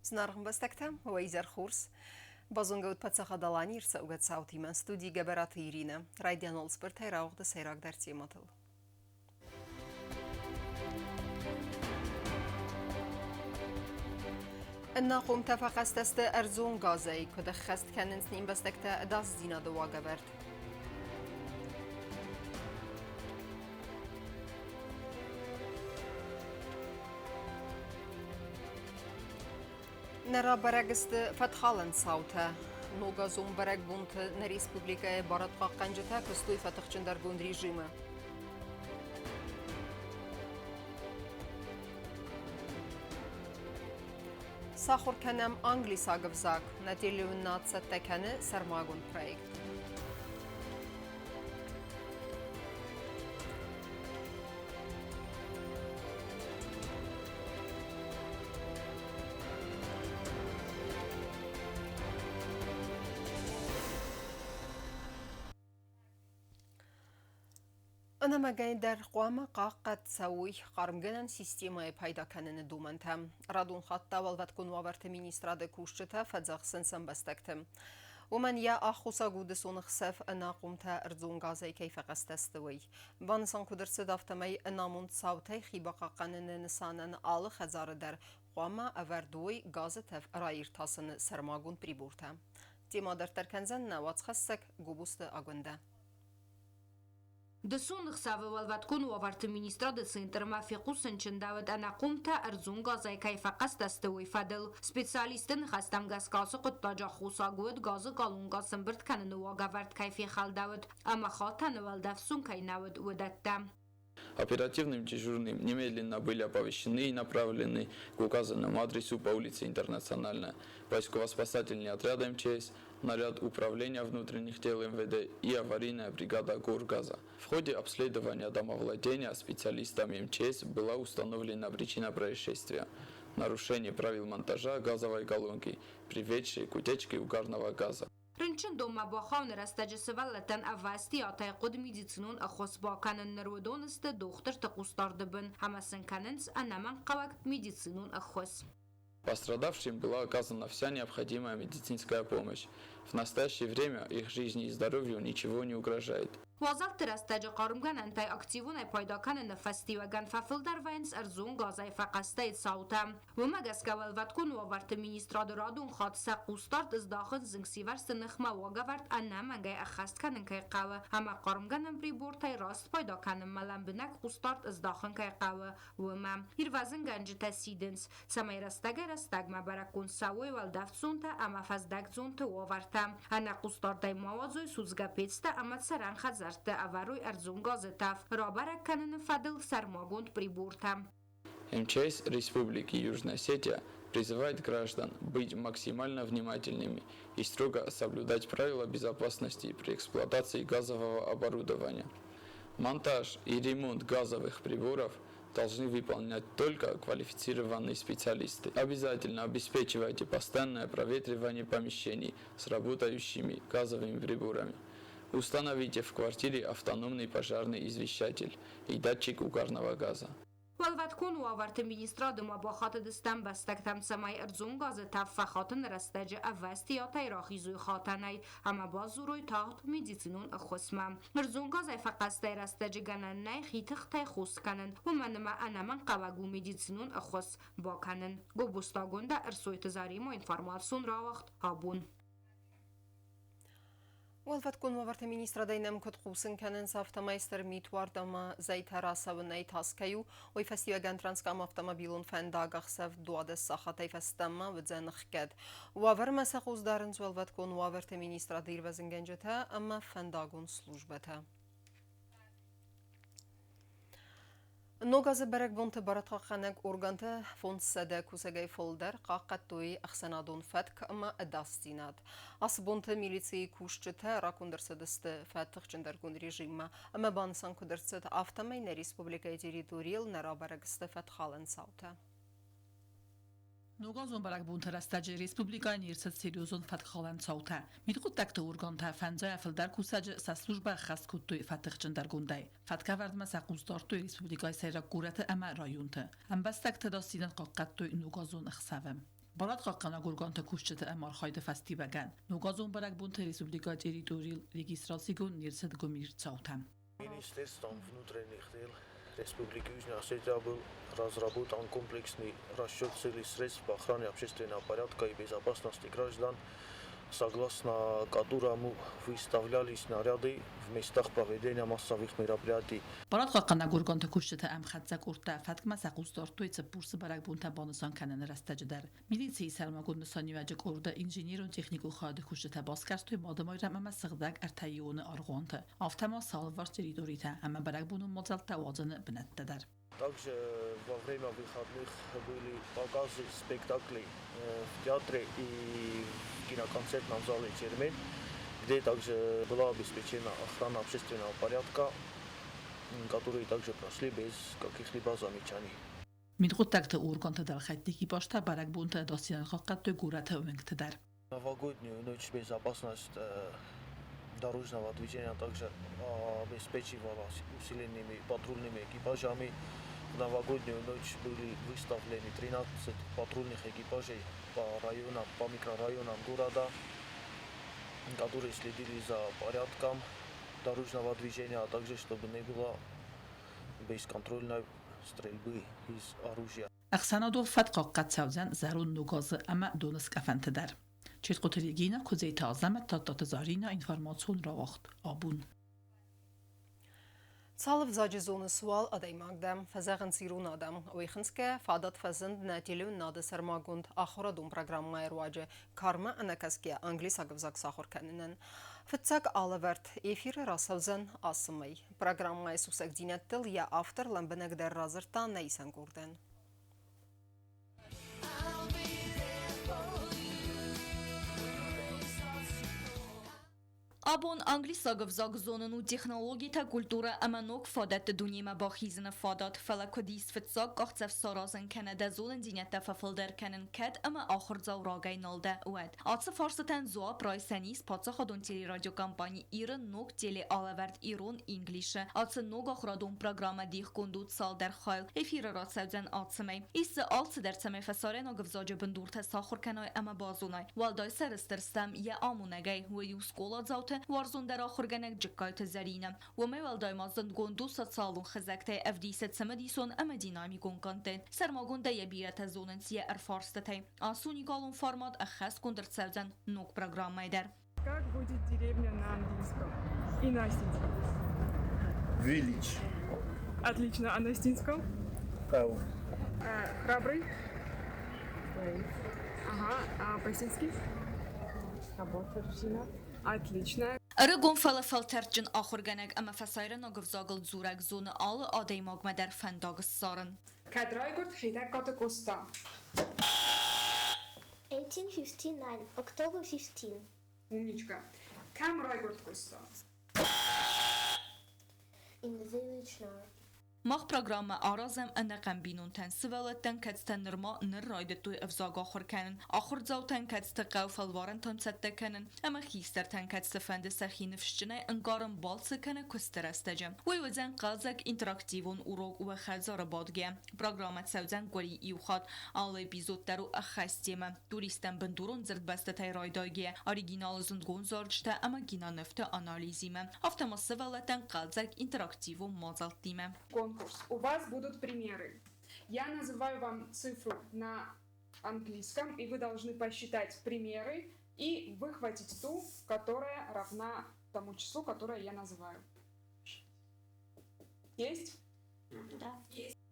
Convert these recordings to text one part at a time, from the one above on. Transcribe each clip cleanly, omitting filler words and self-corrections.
Знаргын бастактам, Уайзер Хурс. Базунгауд пацахадалани ирсаугат саутиман студии габараты Ирина. Райдиан Олсбертай раугда сайрак дартиематыл. الناقوم تفقست ارزون غازي كده خست كننس نیم بستكتا داس زينا دوا گبرد. نرا برگست فتحالن صوته. نوگا زوم برگ بونت نریسپوبلیکای بارد قاقنجتا کستوی فتحچن در گوند رژیمه. ساخور کنم انگلی ساگفزاک نتیلیون ناتست تکنه سرماگون پرویکت. أنا ما جاي در قوام قاقد سوي قارمجنا سيستيما بايدا كانن دومنتم رادون خطة والفتكون وابرت مينيستراد كوشتا فزاخ سنسن بستكتم ومن يا أخوصا جودسون خسف أنا قمت أرزون غازي كيف قستستوي بانسان كدر صدافتمي أنا من صوتي خيبقا قانن نسانن آل خزار در قوام أوردوي غازتف راير تاسن سرماغون بريبورتا تيما در تركنزن نوات خسك جوبوست أغنده دسون خسافه والواتكون وفرت مينيستراد سنتر ما في قوسن چنداود أنا قمت أرزون غازي كيف قصد استوي فدل سبيتساليستن خستم غاز كاسو قد تاجا خوصا قود غاز قالون غاسن برد كان نواغا ورد كيفي خال داود أما خاطن والدفسون كي ناود ودتم Оперативным дежурным немедленно были оповещены и направлены к указанному адресу по улице Интернациональная поисково-спасательный отряд МЧС, наряд управления внутренних дел МВД и аварийная бригада Горгаза. В ходе обследования домовладения специалистами МЧС была установлена причина происшествия – нарушение правил монтажа газовой колонки, приведшей к утечке угарного газа. رنچن دوما با خان رستج سوالتن اواستی آتای قد میدیتنون اخوص با کنن نرودون است دختر تقوستار دبن همسن کننس انمن قوک میدیتنون اخوص. Пострадавшим была оказана вся необходимая медицинская помощь. В настоящее время их жизни и здоровью ничего не угрожает. وازالت رستج قارمگن انتای اکتیوون پایداکن نفستی و گن ففل در وینس ارزون گازای فقسته ساوتم و مگس کول ودکن و ورت مینیستراد رادون خاطسه قوستارد از داخل زنگسیور سنخمه و گورد انه مگای اخست کنن که قوه اما قارمگن بری بورتای راست پایداکن ملم بنک قوستارد از داخل که قوه و مم هیر وزن گنج تسیدنس سمی رستگ مبرکون سوی والدفت زونتا اما فزدک زونتا و ورتم انه قوستاردای موازوی سوزگا پیتسته اما سران خزر аваруй арзун газетав рабарак канен фадл сармагунд прибуртам. МЧС Республики Южная Осетия призывает граждан быть максимально внимательными и строго соблюдать правила безопасности при эксплуатации газового оборудования. Монтаж и ремонт газовых приборов должны выполнять только квалифицированные специалисты. Обязательно обеспечивайте постоянное проветривание помещений с работающими газовыми приборами. Установите в квартире автономный пожарный извещатель и датчик угарного газа. والواتكون وآورت مینیستراد ما با خاطر دستم بستکتم سمای ارزون گاز تفخاتن رستج اوستی یا تیراخی زوی خاطنی اما باز روی تاخت میدیتنون اخوسمم ارزون گاز فقسته رستج گنن نه خیتخ تی خوست کنن و من من قواگو میدیتنون اخوس با کنن گو بستاگونده ارسوی تزاریم و انفرماسون را وقت هابون والفتكون وفرت مينيسترا دينام كد قوسن كانن سافتمايستر ميتوار دما زيت راسا وناي تاسكيو ويفستيو اغان ترانسكام автомобилون فان داغخ سف دواد الساخة فستما وزنخ كد وفر مساقوز دارنز والفتكون وفرت مينيسترا دير وزنگنجتا اما فان داغون سلوجبتا نوغاز برق بونت برات خانق اورگانت فونس سده کوسگای فولدر قاقت توی اخسنادون فتک اما اداستیناد اس بونت میلیسی کوشچته راکوندر سدست فتخ چندرگون رژیم اما بانسان کدرست افتمای ریسپوبلیکای تریتوریل نرا برگست فتخالن ساوته Նուգազոն բարակբունթը ռաստաջի ռեսպուբլիկային իրսած սերիոզոն ֆատխալան ցաուտա միդկուտ տակտը ուրգոնթա ֆանձայ աֆլդար կուսաջը սասլուժբա խասկուտույ ֆատխ ճնդարգունդայ ֆատկավարդմա սակուստորտույ ռեսպուբլիկայի սերակուրատը ամա ռայունթը ամբաստակտը դասիդան qoqqatույ նուգազոն ըխսավեմ Balat qaqana gurganta kushchete emar khayde festivagan. Nugazon barak bunte Republika Teritorial Registrasigun nirsed gomir цауtam. Министерством внутренних дел Республики Южная Осетия был разработан комплексный расчет целей средств по охране общественного порядка и безопасности граждан, согласно которому выставлялись наряды в местах проведения массовых мероприятий. Balat qaqana gurganta kushchete am khatsak urta fatkma saqustortu etse purs barak bunta bonusan kanen rastajdar. Militsiyi sarmagun nisani vajik urda inženierun texniku khade kushchete baskarstoy madamay ramama sığdak artayun argonta. Автама салвар территорита, ама барак bunu model тавазаны бнаттадар. Также во время выходных были показы спектаклей в театре и в киноконцертном зале «Чермен», где также была обеспечена охрана общественного порядка, которые также прошли без каких-либо замечаний. Мингутакта ургонта дар хаттики башта барак бунта досинан хаққатты гурата умеңтадар. Новогоднюю ночь безопасность дорожного движения также обеспечивалась усиленными патрульными экипажами. В новогоднюю ночь были выставлены 13 патрульных экипажей по микрорайонам города, которые следили за порядком дорожного движения, а также чтобы не было бесконтрольной стрельбы из оружия. Ахсанадов фат қаққат савзан зарун нугазы ама доныс кафантадар. Четқотелегина кузейта азамат таттатазарина информацион равахт абун. Салв зажизоны суал адай магдам, фазаган сирун адам, ойхынске фадат фазанд нәтилун нады сармагунд ахурадун программа эрваджи, карма анакаске англис агавзак сахур кәнінен. Фитсак алаверт эфиры расавзан асымай. Программа сусак динеттил я автор ламбенегдер разырта нейсан гурден. Абон англисагов загзонну технологии та культура аманок фадат дунима با خیزن فادات فلکودیس فتساق قاعدف سارازن کنده زولن دینت ففلدر کنن کد اما آخر زوراگای نالده اوید. آتس فارستن زوا پرایسنیس پاتس خودون تلی رادیو کمپانی ایران نوک تلی آلورد ایران انگلیشه. آتس نوک آخرادون پروگرام دیخ کندود سال در خیل. افیر رات سوزن آتسمی. ایست آلت در سمی فساره نگف زاج بندورت ساخر کنای اما بازونای. والدای سرسترستم یا آمونگای و یوسکولات زاوت وارزون در آخر گنگ جکایت زرینم. و می والدای مازن گندو سالون خزکته افدیست سمدیسون اما دینامی گونکانتن. سرماگون ده یبیرت زوننسیه ارفارستته. آسونی گالون فرمات اخس کندرت سوزن نوک پروگرام میدر. Как будет деревня на английском и на осетинском? Village. Отлично. А на осетинском? Town. Храбрый? Ага. А по-осетински? Отлично. ارگون فلفلترچن آخر گنگ اما فسایره نگف زاگل زورگ زون آل آدای ماگمه در فنداگ سارن. Кадрайгурт Хейдакота Коста. 1859, October 15. Умничка. Кам Райгурт Коста. In the village now. ماخ پروگرام آرازم انقم بینون تن سوالتن کدستن نرما نرایده توی افزاگ آخر کنن آخر زاوتن کدست قوف الوارن تن سته کنن اما خیستر تن کدست فند سخی نفشجنه انگارم بالس کنه کستر استجم وی وزن قازک انتراکتیون اوروگ و خزار بادگه پروگرامت سوزن گوری ایوخاد آل اپیزود درو اخستیم توریستن بندورون زرد بسته تای رایداگه اوریجینال زندگون زارجته اما گینا نفته آنالیزیم افتما سوالتن قازک انتراکتیون مازالتیم Конкурс. У вас будут примеры. Я называю вам цифру на английском, и вы должны посчитать примеры и выхватить ту, которая равна тому числу, которое я называю. Есть? Да.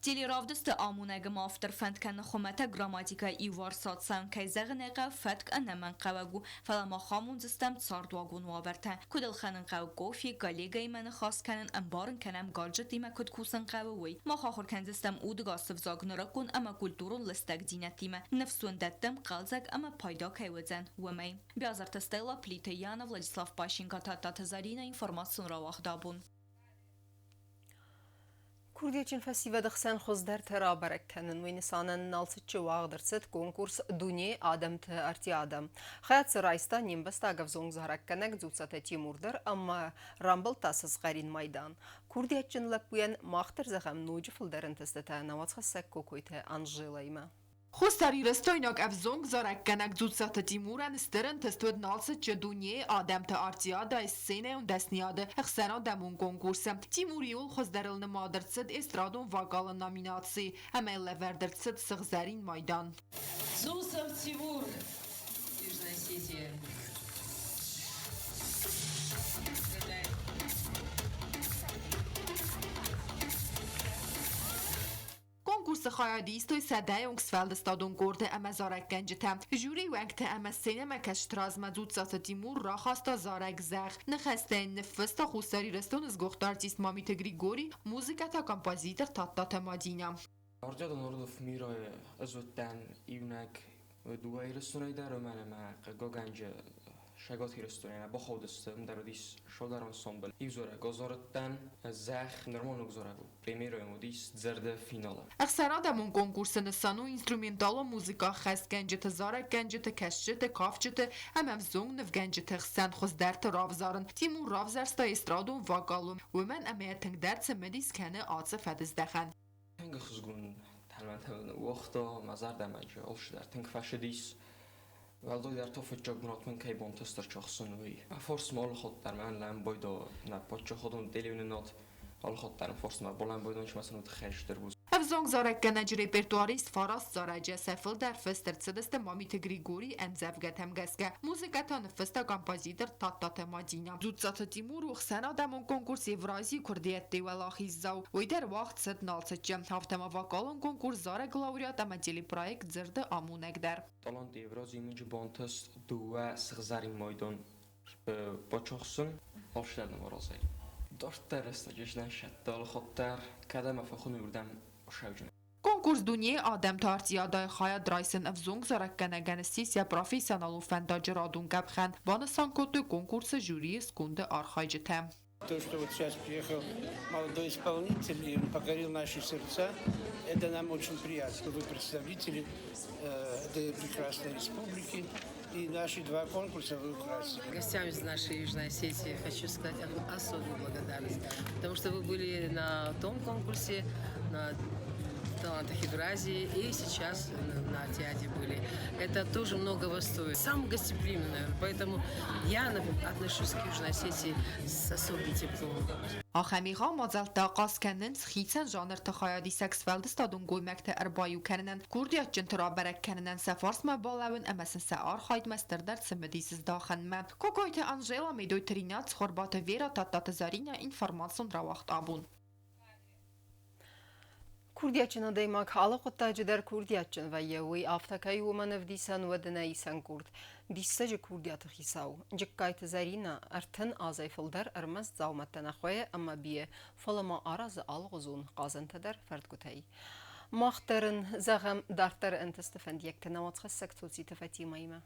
تیلیراودست آمونگ مافتر فند کن خمته گراماتیکا ایوار ساتسان که زغنقه فتک انمن قوگو فلما خامون زستم تصاردواگون وابرتن کدل خانن قوگو فی گالیگای من خاص کنن انبارن کنم گالجت دیمه کد کوسن قووی ما خاخر کنزستم اودگا سفزاگن رکن اما کلتورون لستگ دینتیمه نفسون دتم قلزگ اما پایدا کیوزن ومی بیازر تستیلا پلیتیانا ولادیسلاف پاشینکا تا تزارین اینفورماسیون را واخدابون Kurdiyaçin festivalı xsan xozdar tera barakkanin ve nisanın nalsıtçı vağdırsit konkurs Duni Adam te arti Adam. Xayat sıraysta nimbasta gavzong zaharakkanak zutsata Timurdur ama rambıl tasız qarin maydan. Kurdiyaçin lakbuyan maqtır zaham nucu fıldarın testata navatsxasak kokoyta Anjilayma. Խոստարի ռստոյնակ ավզոնք զարակկանակ ձուցաթը Տիմուրան ստերն թստուդ նալսը ճդունյե ադամթը արտիադա սցենե ու դեսնիադը հխսանան դամուն կոնկուրսը Տիմուրիուլ խոզդարել նմադրցդ էստրադուն վակալը նամինացի ամել լևերդրցդ սղզարին մայդան Зусов Тимур, Южная Осетия. Կոնկուրսը խայադիստոյ սադայ ունքսվալդ ստադուն գորդը ամազարակ գանջտա ժուրի վենքտը ամասենը մակաշ տրազմadzուցածը Տիմուր ռախաստա զարակ զաղ նխաստեն նվստա խուսարի ռստոն զգողտ արտիստ Մամիթը Գրիգորի մուզիկատա կամպոզիտր Թատտա Մադինա ارجع نورد ميراي أزودن إيونك دوای رستورانی در من گاگنج شگاتی رستورانی با خود استم در دیس شادر انسامبل ایزوره گذاردن زخ نرمال نگذاره پریمیرای مودیس زرد فیناله اخسرادمون کونکورس نسانو اینسترومنتال موزیکا خست گنجت زارک گنجت کشجت کافجت هم زون نف گنجت خسن خوز درت رافزارن تیمور رافزرستا استرادون واقالون و من امیتنگ درت مدیس کنه عاطف دخن تنگ خزگون تلمن وقتا مزار دمج آلش در تنگ فشدیس ولدای در تو فجاگ مراتمن کی بانتستر چخسنوی فورس مال خود در من لام بایدا نپاچه خودم دلیون نات حال خود در فورس ما بلند بایدانش مثلا تخش در بود افزونگ زارک گنج رپرتواریست فاراس زارجه سفل در فستر صدست مامیت گریگوری امزفگت هم گسگه موزیکتان فستا کمپازیدر تاتات مادینا زودزات تیمور و خسن آدمون کنکورس یورازی کردیت دیولاخی زاو وی در وقت ست نالسجه هفتما واقالون کنکورس زارک لاوریات اما جلی پرایکت زرد آمونک در طالان دیورازی منج بانتست دو سغزاری مایدان با چخسن آلش در نمارازی داشت در استجش نشد دال خود در کدام فخونی بردم Конкурс Дүние Адам Тартиядай Хая Драйсен Авзунг Заракканаган Сисия профессионалу фантаджирадун Габхан Банасан Коты конкурса жюри Скунда Архайджетем. То, что вот сейчас приехал молодой исполнитель и покорил наши сердца, это нам очень приятно. Вы представители этой прекрасной республики. И наши два конкурса вы украсили. Гостям из нашей Южной Осетии хочу сказать особую благодарность, потому что вы были на том конкурсе, на талантах Евразии, и сейчас на Тиаде были. Это тоже многого стоит. Самый гостеприимный, наверное, поэтому я отношусь к Южной Осетии с особым теплом. Ахамиға мазалта қасканын схитсан жанр тахаяди сексвелді стадун гоймәкті әрбайу кәнінен күрдият жынтыра бәрәк кәнінен сәфарсма балауын әмәсін сәар хайдмәстірдер сімедейсіз дақынмә. Кокойты Анжела Медой Тринат схорбаты Вера Таттаты Зарина информацион равахт абун. Kurdiyacın daymak halı kuttacı der Kurdiyacın ve yevi aftakayı umanıv disan ve denaysan Kurd. Dissacı Kurdiyatı hisav. Cikkaytı zarina artın azayfıldar armaz zavmattan akhvaya ama biye falama arazı alğuzun qazantıdar ferdgutay. Mahtarın zağam dartar entestefendiyekte namatxı sektozi tefatimeyme.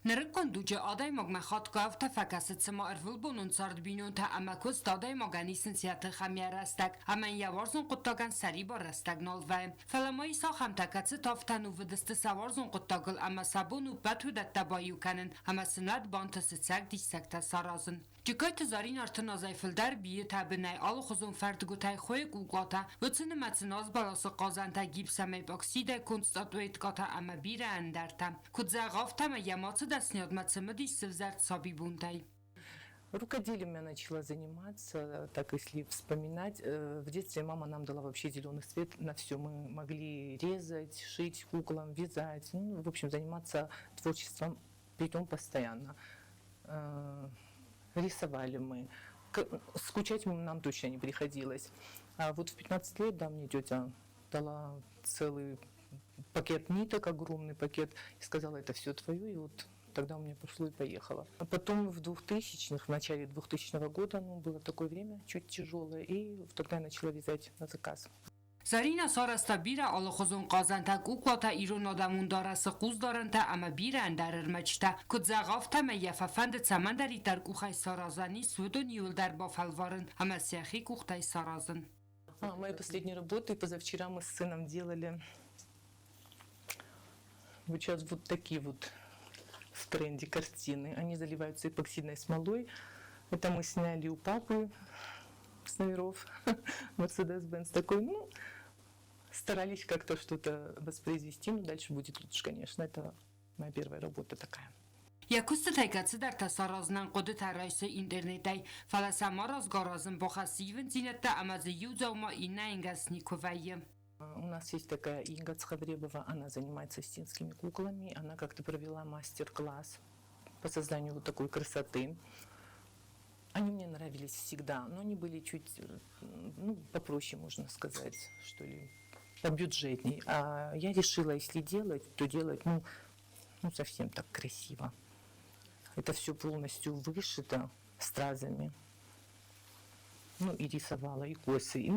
Nırıkkon duce aday magmexat gav tefekasıt sema ervil bunun sard binun ta amakuz daday maganisin siyatı xamya rastak amen yavarzun quttagan sariba rastak nolve. Felamayı saxam takatsı taftanu vıdıstı savarzun quttagıl ama sabunu batu da tabayu kanin ama sınad bantası tsag dişsekta sarazın. Cikayt zarin artın azayfıldar biye tabinay alı xuzun ferdgutay xoy guglata vıtsını matsin az balası qazanta gipsamay bakside konstatuet kata ama bire endertam. Kudzağaftam yamatsı da снят мацемади севзарт саби бунтай. Рукоделием я начала заниматься, так если вспоминать. В детстве мама нам дала вообще зеленый свет на все. Мы могли резать, шить куклам, вязать, ну, в общем, заниматься творчеством, притом постоянно. Рисовали мы. Скучать нам точно не приходилось. А вот в 15 лет, да, мне тетя дала целый пакет ниток, огромный пакет, и сказала, это все твое, и вот тогда у меня пошло и поехало. А потом в 2000-х, в начале 2000 года, ну, было такое время, чуть тяжелое, и тогда я начала вязать на заказ. Zarina sarasta bira alxuzun qazanta kuklata irun adamун darası quz daranta ama bira endarir machta kudzağafta me yafafand tsamandari dar kuxay sarazani sudun yul dar bafalvarın ama siyahi kuxtay sarazın. Моя последняя работа, и позавчера мы с сыном делали вот сейчас вот такие вот в тренде картины. Они заливаются эпоксидной смолой. Это мы сняли у папы с номеров Mercedes-Benz. Такой, ну, старались как-то что-то воспроизвести, но дальше будет лучше, конечно. Это моя первая работа такая. Якуст тайгацı der tasarraznan qodu tarayısı internetay falasama razgarazın boxasivin zinette amazı юзаума ина ингасниковайы. У нас есть такая Инга Цхавребова, она занимается стенскими куклами, она как-то провела мастер-класс по созданию вот такой красоты. Они мне нравились всегда, но они были чуть, попроще, можно сказать, что ли, побюджетней. А я решила, если делать, то делать, совсем так красиво. Это все полностью вышито стразами. И рисовала, и косы.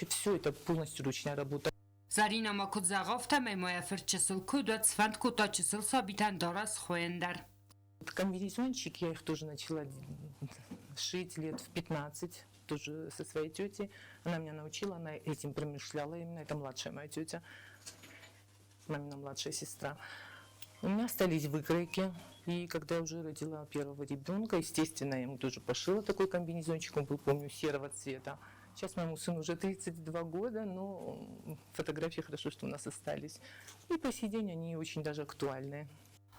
Все это полностью ручная работа. Зарина Макудзагов моя ферчесл куда цвант куда чесл сабитан дорас хоендер. Комбинезончик я их тоже начала шить лет в 15, тоже со своей тетей. Она меня научила, она этим промышляла именно. Это младшая моя тетя, мамина младшая сестра. У меня остались выкройки. И когда я уже родила первого ребенка, естественно, я ему тоже пошила такой комбинезончик, он был, помню, серого цвета. Сейчас моему сыну уже 32 года, но фотографии хорошо, что у нас остались. И по сей день они очень даже актуальны.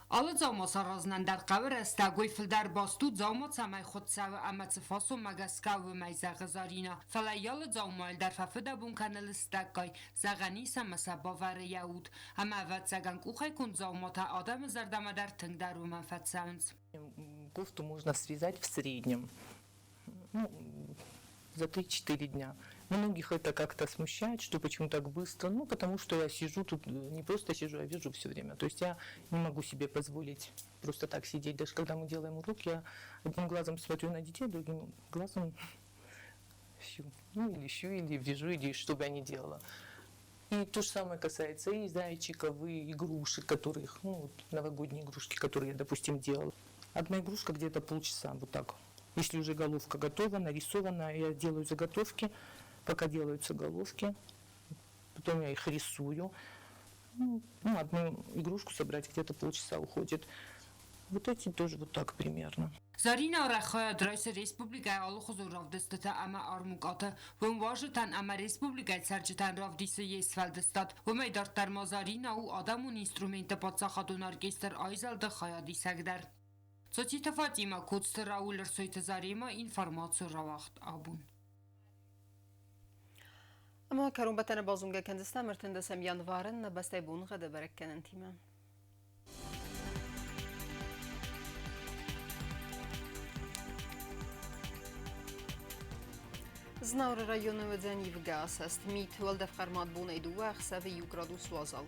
Але заума разнан در قبر استگوی فل در باستو زاوما سمای خود سو اما تفاسو مگسکا و میزاق زارینا فلیال زاومال در ففده بون کنل استگای زغنی سمسا باور یهود اما اول زگن کوخای کن زاوما تا آدم زردم در تنگ در و منفت سونز. Кофту можно связать в среднем, за 3-4 дня. Многих это как-то смущает, что почему так быстро. Потому что я сижу тут, не просто сижу, а вяжу все время. То есть я не могу себе позволить просто так сидеть. Даже когда мы делаем урок, я одним глазом смотрю на детей, другим глазом щу. Или вяжу, или что бы я ни делала. И то же самое касается и зайчиков, и игрушек, которых, новогодние игрушки, которые я, допустим, делала. Одна игрушка где-то полчаса, вот так. Если уже головка готова, нарисована, я делаю заготовки, пока делаются головки, потом я их рисую. Одну игрушку собрать где-то полчаса уходит. Вот эти тоже вот так примерно. Зарина рахая драйс республика алу хузуров дестата ама армуката вон важтан ама республика сарчтан рав дисе есфалдстат و میدار در مازارین او آدم و اینسترومنت پادساخادون ارکستر آیزل ده خیادی سگدر Soci Fatima kutst Raul Rsoit Zarima informaciju rawacht abun. اما كروم بتنا بازونجا كان استمرت اندسم ينفارن بس تيبون غدا بركن انتيما زناور رایون ودن یفگاس است میت ولد فرماد بونه دو اخساو یوگرادو سوازال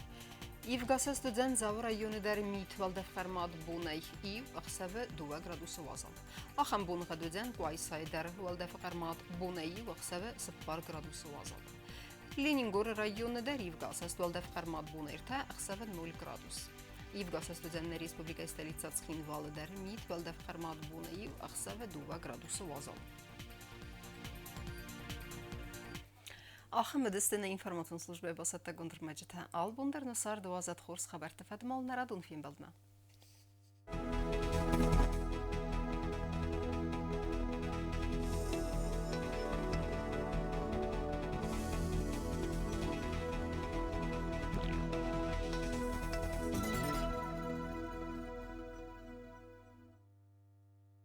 یفگاس است دن زاور رایون در میت ولد فرماد بونه ای اخساو 2 گرادوس وازال آخم بون غدودن قوایسای در ولد فرماد بونه ای اخساو 0 گرادوس وازال لینینگور رایون در یفگاس است ولد فرماد بونه ارتا اخساو 0 گرادوس یفگاس است دن ریسپوبلیکا استلیتسات سخین وال در میت ولد فرماد بونه ای اخساو 2 گرادوس وازال آخر مدستن اینفرماتون службе басатта гондырмаджита албундар насар 12 خورس خبر تفادمال нарадун фин балдна